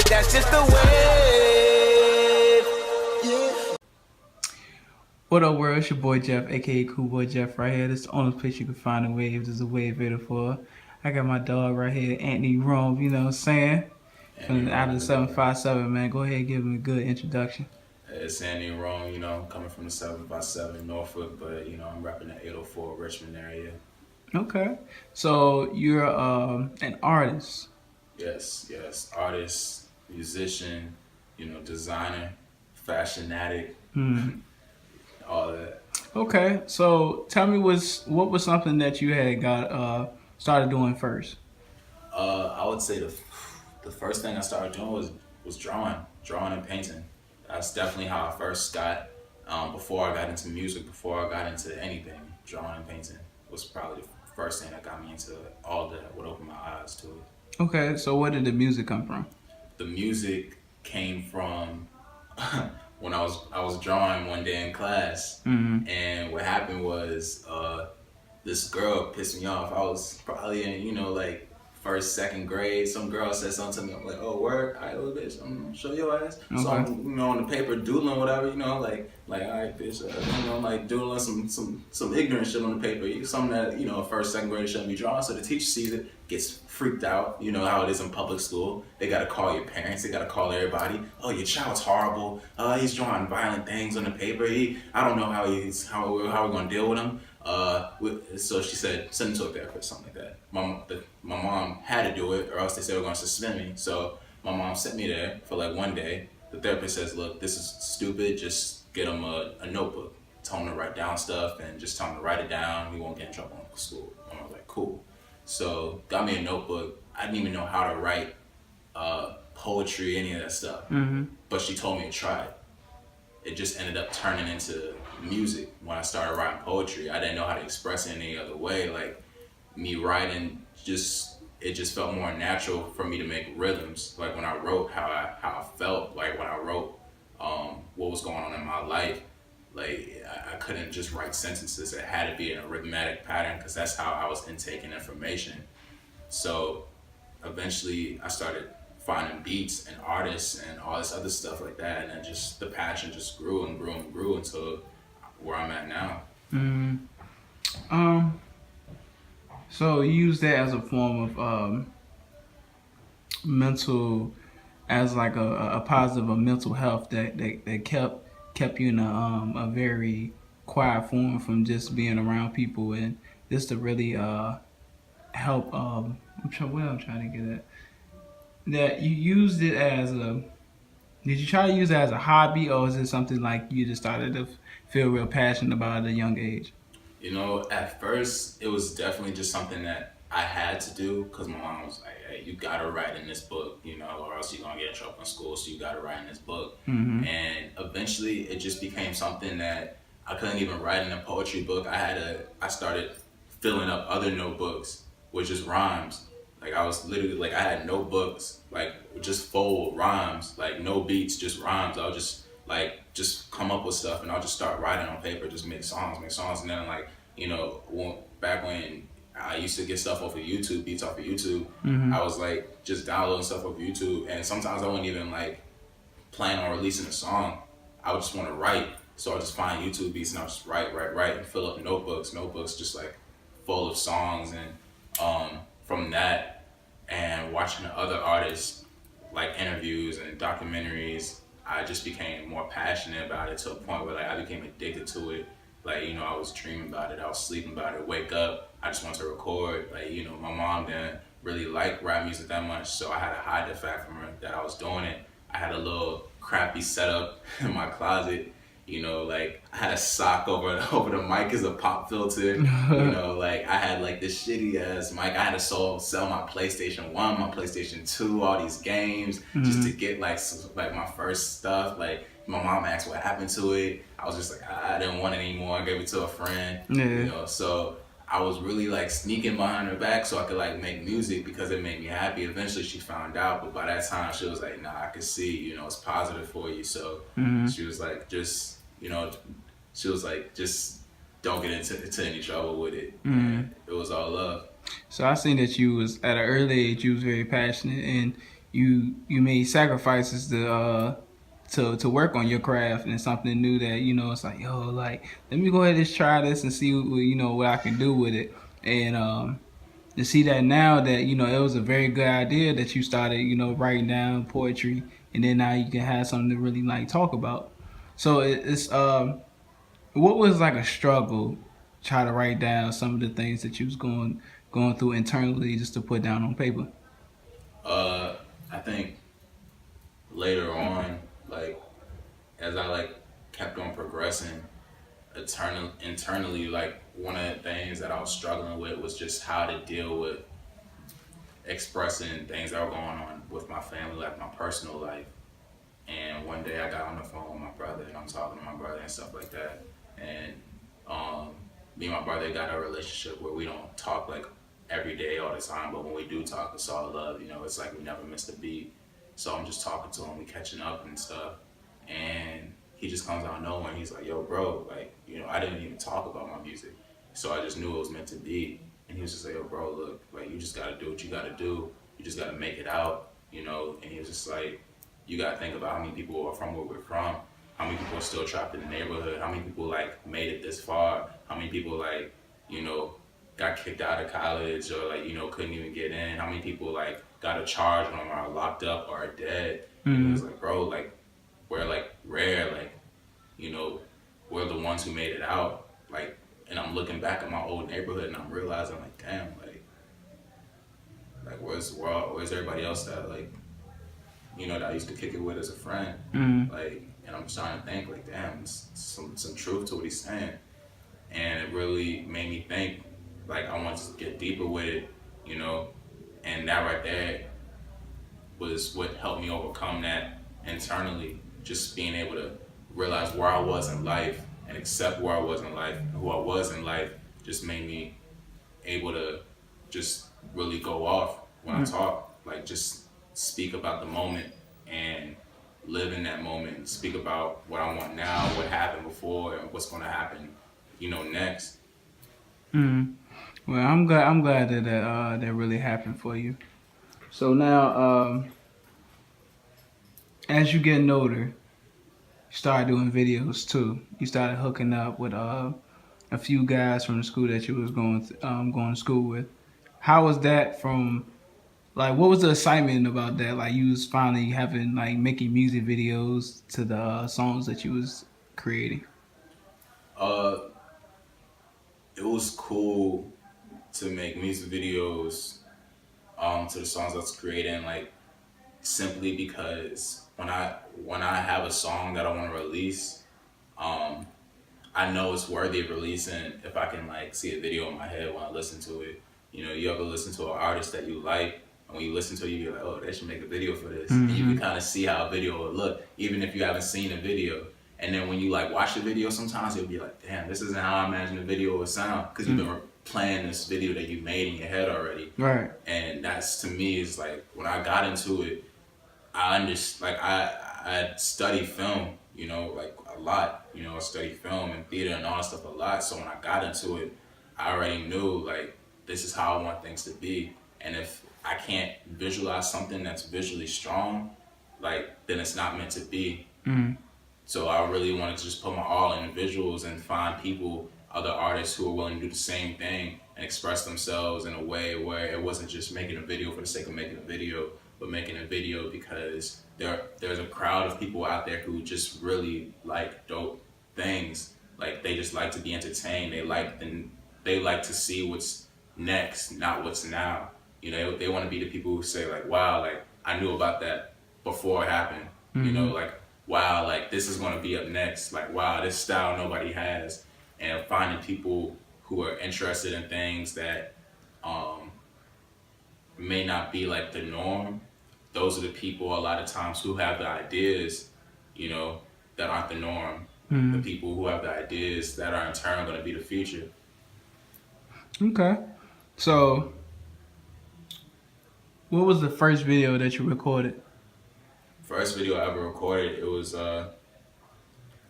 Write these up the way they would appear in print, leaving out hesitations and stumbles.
but that's just the way. Yeah. What up, world? It's your boy Jeff, aka Cool Boy Jeff, right here. This is the only place you can find a wave. There's a wave here for. I got my dog right here, Antny Rome, you know what I'm saying? From out of the 757, man. Go ahead and give him a good introduction. It's Antny Rome, you know, coming from the 757 Norfolk, but, you know, I'm repping the 804 Richmond area. Okay. So you're an artist. Yes. Artist, musician, you know, designer, fashion addict, all that. Okay. So tell me what was something that you had got started doing first? I would say the first thing I started doing was drawing and painting. That's definitely how I first got. Before I got into music, before I got into anything, drawing and painting was probably the first thing that got me into all that, would open my eyes to it. Okay, so where did the music come from? The music came from when I was drawing one day in class, and what happened was this girl pissed me off. I was probably in, you know, like first, second grade. Some girl said something to me. I'm like, oh, word, all right, little bitch, I'm gonna show your ass. Okay. So I'm, you know, on the paper doodling whatever, you know, like all right, bitch, you know, like doodling some ignorant shit on the paper. Something that, you know, first, second grade shouldn't be drawing. So the teacher sees it, gets freaked out. You know how it is in public school. They gotta call your parents. They gotta call everybody. Oh, your child's horrible. He's drawing violent things on the paper. I don't know how we're gonna deal with him. So she said, send him to a therapist, something like that. My mom had to do it, or else they said they were going to suspend me. So my mom sent me there for like one day. The therapist says, look, this is stupid. Just get him a notebook. Tell him to write down stuff and just tell him to write it down. He won't get in trouble in school. And I was like, cool. So got me a notebook. I didn't even know how to write poetry, any of that stuff. But she told me to try it. It just ended up turning into music when I started writing poetry. I didn't know how to express it any other way. Like me writing, it just felt more natural for me to make rhythms. Like when I wrote how I felt, like when I wrote what was going on in my life, like I couldn't just write sentences. It had to be in a rhythmic pattern because that's how I was intaking information. So eventually I started finding beats and artists and all this other stuff like that, and then just the passion just grew and grew and grew until where I'm at now. So you use that as a form of mental, as like a positive of mental health that kept you in a very quiet form from just being around people, and just to really help. I'm trying to get at. That you used it as did you try to use it as a hobby, or is it something like you just started to feel real passionate about at a young age? You know, at first it was definitely just something that I had to do because my mom was like, hey, you gotta write in this book, you know, or else you're gonna get in trouble in school, so you gotta write in this book. And eventually it just became something that I couldn't even write in a poetry book. I started filling up other notebooks with just rhymes. Like I was literally like, I had notebooks like just full of rhymes, like no beats, just rhymes. I would just come up with stuff and I'll just start writing on paper, just make songs. And then like, you know, back when I used to get stuff off of YouTube, beats off of YouTube, I was like just downloading stuff off of YouTube, and sometimes I wouldn't even like plan on releasing a song. I would just want to write. So I'll just find YouTube beats and I'll just write and fill up notebooks just like full of songs. And from that, and watching other artists like interviews and documentaries, I just became more passionate about it to a point where like I became addicted to it. Like, you know, I was dreaming about it, I was sleeping about it, wake up, I just wanted to record. Like, you know, my mom didn't really like rap music that much, so I had to hide the fact from her that I was doing it. I had a little crappy setup in my closet. You know, like I had a sock over the mic as a pop filter. You know, like I had like this shitty ass mic. I had to sell my PlayStation 1, my PlayStation 2, all these games just to get like my first stuff. Like my mom asked what happened to it. I was just like, I didn't want it anymore. I gave it to a friend. You know, so I was really like sneaking behind her back so I could like make music because it made me happy. Eventually she found out, but by that time she was like, nah, I could see, you know, it's positive for you. So she was like, just, you know, she was like, just don't get into any trouble with it. And it was all love. So I seen that you was at an early age, you was very passionate, and you made sacrifices to work on your craft and something new that it's like, yo, like, let me go ahead and try this and see what I can do with it. And to see that now that it was a very good idea that you started writing down poetry, and then now you can have something to really like talk about. So it's what was like a struggle try to write down some of the things that you was going through internally just to put down on paper. Uh, I think later on, like as I like kept on progressing, internally, like one of the things that I was struggling with was just how to deal with expressing things that were going on with my family, like my personal life. And one day I got on the phone with my brother and I'm talking to my brother and stuff like that. And um, me and my brother got a relationship where we don't talk like every day all the time, but when we do talk, it's all love. It's like we never missed a beat. So I'm just talking to him, we catching up and stuff. And he just comes out of nowhere and he's like, yo, bro, like, I didn't even talk about my music. So I just knew it was meant to be. And he was just like, yo, bro, look, like, you just gotta do what you gotta do. You just gotta make it out. And he was just like, you gotta think about how many people are from where we're from, how many people are still trapped in the neighborhood, how many people like made it this far, how many people like, you know, got kicked out of college or like, couldn't even get in, how many people like got a charge on them or are locked up or are dead. And he was like, bro, like we're like rare, like, you know, we're the ones who made it out. Like, and I'm looking back at my old neighborhood and I'm realizing like, damn, like where's the world? Where's everybody else that like, that I used to kick it with as a friend? Like, and I'm trying to think like, damn, there's some truth to what he's saying. And it really made me think, like, I wanted to get deeper with it. And that right there was what helped me overcome that internally. Just being able to realize where I was in life and accept where I was in life and who I was in life just made me able to just really go off when I talk. Like, just speak about the moment and live in that moment. Speak about what I want now, what happened before, and what's going to happen, next. Well, I'm glad that really happened for you. So now, as you getting older, you started doing videos too. You started hooking up with a few guys from the school that you was going to school with. How was that from, like, what was the excitement about that? Like, you was finally having, like, making music videos to the songs that you was creating. Uh, it was cool to make music videos to the songs I was creating, like simply because when I have a song that I want to release, um, I know it's worthy of releasing if I can like see a video in my head when I listen to it. You ever listen to an artist that you like, and when you listen to it, you're like, oh, they should make a video for this, and you can kind of see how a video would look, even if you haven't seen a video. And then when you like watch the video, sometimes you'll be like, damn, this isn't how I imagine the video would sound, because you've been playing this video that you made in your head already. Right. And that's to me is like when I got into it, I understand. Like I studied film, like a lot. I studied film and theater and all that stuff a lot. So when I got into it, I already knew like this is how I want things to be. And if I can't visualize something that's visually strong, like then it's not meant to be. So I really wanted to just put my all in the visuals and find people, other artists who are willing to do the same thing and express themselves in a way where it wasn't just making a video for the sake of making a video, but making a video because there's a crowd of people out there who just really like dope things. Like they just like to be entertained. They like to see what's next, not what's now. They want to be the people who say like, wow, like I knew about that before it happened. Like wow, like this is going to be up next. Like wow, this style nobody has. And finding people who are interested in things that may not be like the norm. Those are the people a lot of times who have the ideas, that aren't the norm. The people who have the ideas that are in turn going to be the future. Okay. So, what was the first video that you recorded? First video I ever recorded, it was like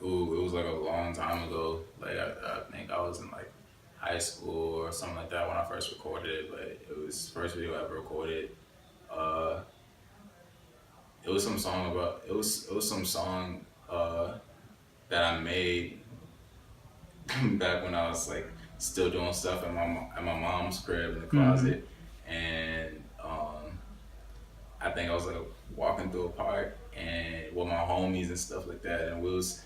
a long time ago. Like I think I was in like high school or something like that when I first recorded it. But it was the first video I ever recorded. was some song about it was some song that I made back when I was like still doing stuff at my mom's crib in the Mm-hmm. closet, and I think I was like walking through a park and with my homies and stuff like that, and we was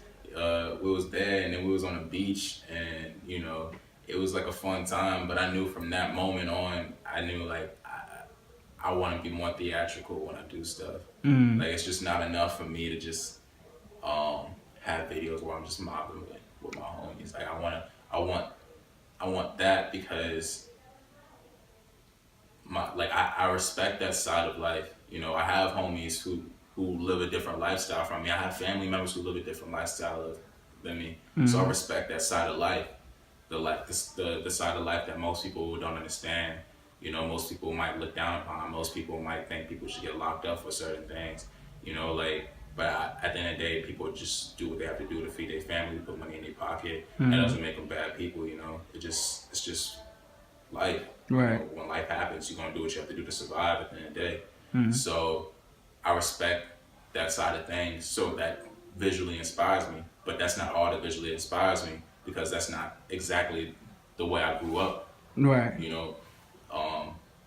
there, and then we was on the beach, and you know it was like a fun time. But I knew from that moment on, I knew like I want to be more theatrical when I do stuff. Mm-hmm. Like it's just not enough for me to just um, have videos where I'm just mobbing with my homies. Like I want that because I respect that side of life. You know, I have homies who live a different lifestyle from me. I have family members who live a different than me. So I Mm-hmm. respect that side of life, the side of life that most people don't understand. You know, most people might look down upon. Most people might think people should get locked up for certain things. You know, like, but at the end of the day, people just do what they have to do to feed their family, put money in their pocket. That Mm-hmm. doesn't make them bad people. You know, it's just life. You Right. know, when life happens, you're gonna do what you have to do to survive at the end of the day. Mm-hmm. So I respect that side of things. So that visually inspires me, but that's not all that visually inspires me because that's not exactly the way I grew up. Right. You know,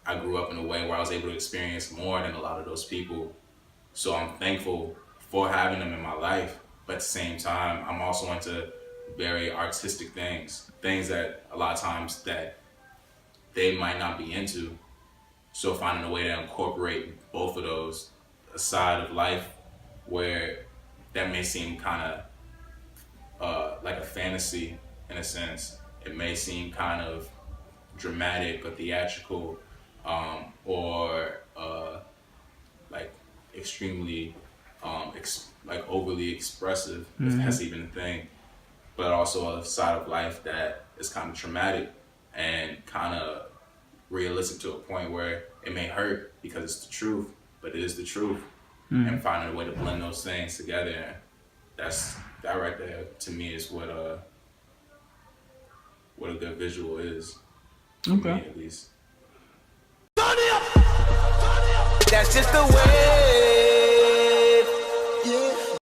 I grew up in a way where I was able to experience more than a lot of those people. So I'm thankful for having them in my life. But at the same time, I'm also into very artistic things that a lot of times that they might not be into. So finding a way to incorporate both of those, a side of life where that may seem kind of like a fantasy in a sense. It may seem kind of dramatic or theatrical, or like extremely like overly expressive, if Mm-hmm. that's even a thing. But also a side of life that is kind of traumatic and kind of realistic to a point where it may hurt because it's the truth, but it is the truth. Mm-hmm. And finding a way to blend those things together, that right there to me is what a good visual is, to me Okay. at least. That's just the way.